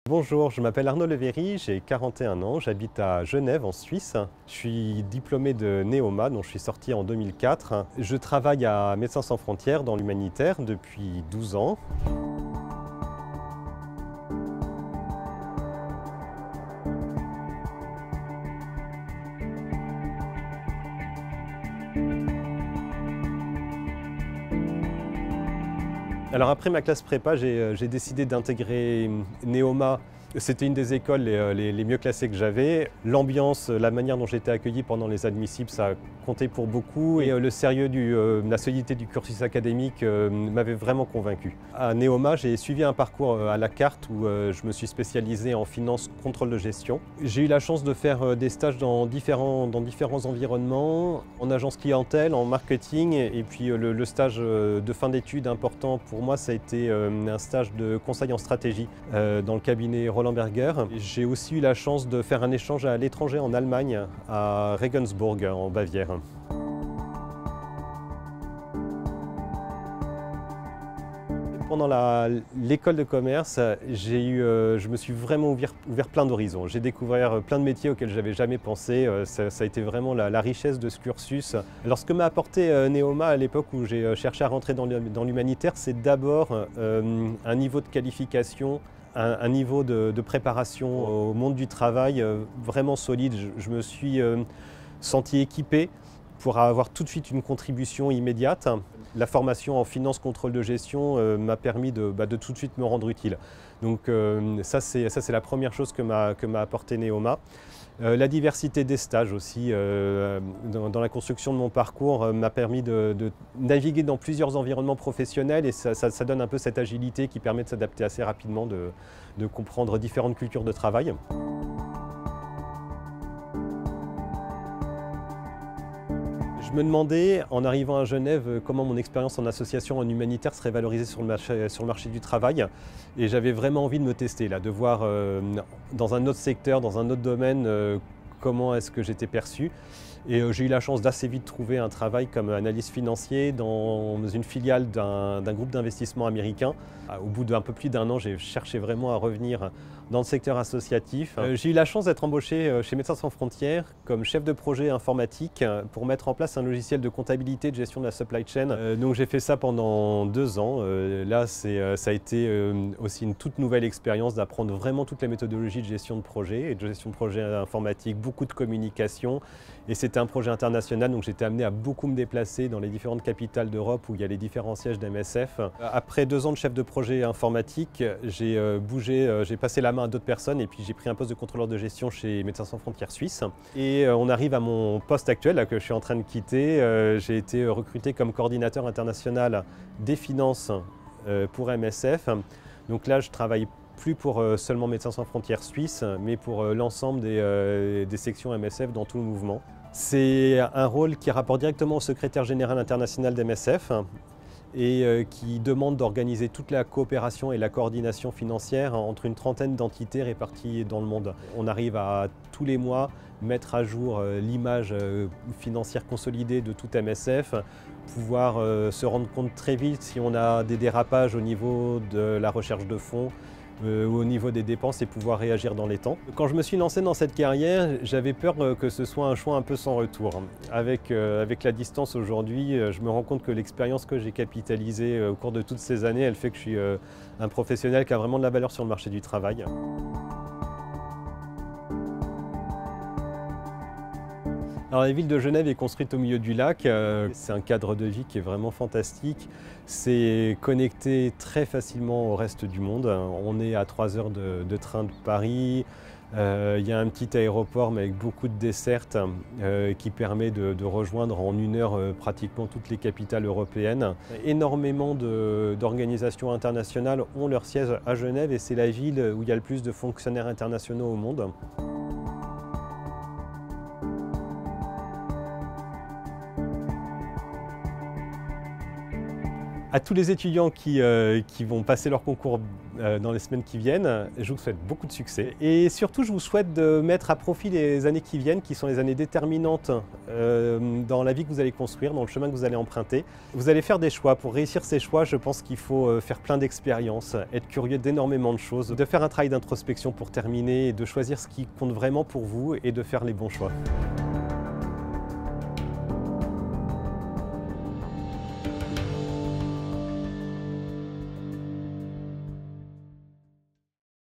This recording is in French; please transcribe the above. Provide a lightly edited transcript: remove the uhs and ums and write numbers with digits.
Bonjour, je m'appelle Arnaud Levéry, j'ai 41 ans, j'habite à Genève en Suisse. Je suis diplômé de Neoma, dont je suis sorti en 2004. Je travaille à Médecins sans frontières dans l'humanitaire depuis 12 ans. Alors après ma classe prépa, j'ai décidé d'intégrer Neoma. C'était une des écoles les mieux classées que j'avais. L'ambiance, la manière dont j'étais accueilli pendant les admissibles, ça comptait pour beaucoup. Et le sérieux, la solidité du cursus académique m'avait vraiment convaincu. À Neoma, j'ai suivi un parcours à la carte où je me suis spécialisé en finance, contrôle de gestion. J'ai eu la chance de faire des stages dans différents environnements, en agence clientèle, en marketing. Et puis le stage de fin d'études important pour moi, ça a été un stage de conseil en stratégie dans le cabinet Roland Berger. J'ai aussi eu la chance de faire un échange à l'étranger en Allemagne, à Regensburg, en Bavière. Pendant l'école de commerce, je me suis vraiment ouvert plein d'horizons. J'ai découvert plein de métiers auxquels je n'avais jamais pensé. Ça a été vraiment la richesse de ce cursus. Alors ce que m'a apporté Neoma à l'époque où j'ai cherché à rentrer dans l'humanitaire, c'est d'abord un niveau de qualification, un niveau de préparation au monde du travail vraiment solide. Je me suis senti équipé pour avoir tout de suite une contribution immédiate. La formation en finance contrôle de gestion m'a permis de tout de suite me rendre utile. Donc ça c'est la première chose que m'a apporté Neoma. La diversité des stages aussi dans la construction de mon parcours m'a permis de naviguer dans plusieurs environnements professionnels et ça donne un peu cette agilité qui permet de s'adapter assez rapidement, de comprendre différentes cultures de travail. Je me demandais, en arrivant à Genève, comment mon expérience en association en humanitaire serait valorisée sur le marché du travail. Et j'avais vraiment envie de me tester, là, de voir dans un autre secteur, dans un autre domaine, comment est-ce que j'étais perçu. Et j'ai eu la chance d'assez vite trouver un travail comme analyste financier dans une filiale d'un groupe d'investissement américain. Au bout d'un peu plus d'un an, j'ai cherché vraiment à revenir dans le secteur associatif. J'ai eu la chance d'être embauché chez Médecins sans frontières comme chef de projet informatique pour mettre en place un logiciel de comptabilité et de gestion de la supply chain. Donc j'ai fait ça pendant 2 ans. Là, ça a été aussi une toute nouvelle expérience d'apprendre vraiment toutes les méthodologies de gestion de projet et de gestion de projet informatique, beaucoup de communication. Et c'était un projet international, donc j'étais amené à beaucoup me déplacer dans les différentes capitales d'Europe où il y a les différents sièges d'MSF. Après 2 ans de chef de projet informatique, j'ai passé la main à d'autres personnes et puis j'ai pris un poste de contrôleur de gestion chez Médecins sans frontières Suisse. Et on arrive à mon poste actuel là, que je suis en train de quitter. J'ai été recruté comme coordinateur international des finances pour MSF. Donc là, je travaille plus pour seulement Médecins sans frontières Suisse, mais pour l'ensemble des sections MSF dans tout le mouvement. C'est un rôle qui rapporte directement au secrétaire général international d'MSF et qui demande d'organiser toute la coopération et la coordination financière entre une trentaine d'entités réparties dans le monde. On arrive à tous les mois mettre à jour l'image financière consolidée de tout MSF, pouvoir se rendre compte très vite si on a des dérapages au niveau de la recherche de fonds, au niveau des dépenses et pouvoir réagir dans les temps. Quand je me suis lancé dans cette carrière, j'avais peur que ce soit un choix un peu sans retour. Avec la distance aujourd'hui, je me rends compte que l'expérience que j'ai capitalisée au cours de toutes ces années, elle fait que je suis un professionnel qui a vraiment de la valeur sur le marché du travail. Alors la ville de Genève est construite au milieu du lac, c'est un cadre de vie qui est vraiment fantastique. C'est connecté très facilement au reste du monde. On est à 3 heures de train de Paris. Il y a un petit aéroport mais avec beaucoup de dessertes qui permet de rejoindre en 1 heure pratiquement toutes les capitales européennes. Énormément d'organisations internationales ont leur siège à Genève et c'est la ville où il y a le plus de fonctionnaires internationaux au monde. À tous les étudiants qui vont passer leur concours dans les semaines qui viennent, je vous souhaite beaucoup de succès. Et surtout, je vous souhaite de mettre à profit les années qui viennent, qui sont les années déterminantes dans la vie que vous allez construire, dans le chemin que vous allez emprunter. Vous allez faire des choix. Pour réussir ces choix, je pense qu'il faut faire plein d'expériences, être curieux d'énormément de choses, de faire un travail d'introspection pour terminer, et de choisir ce qui compte vraiment pour vous et de faire les bons choix.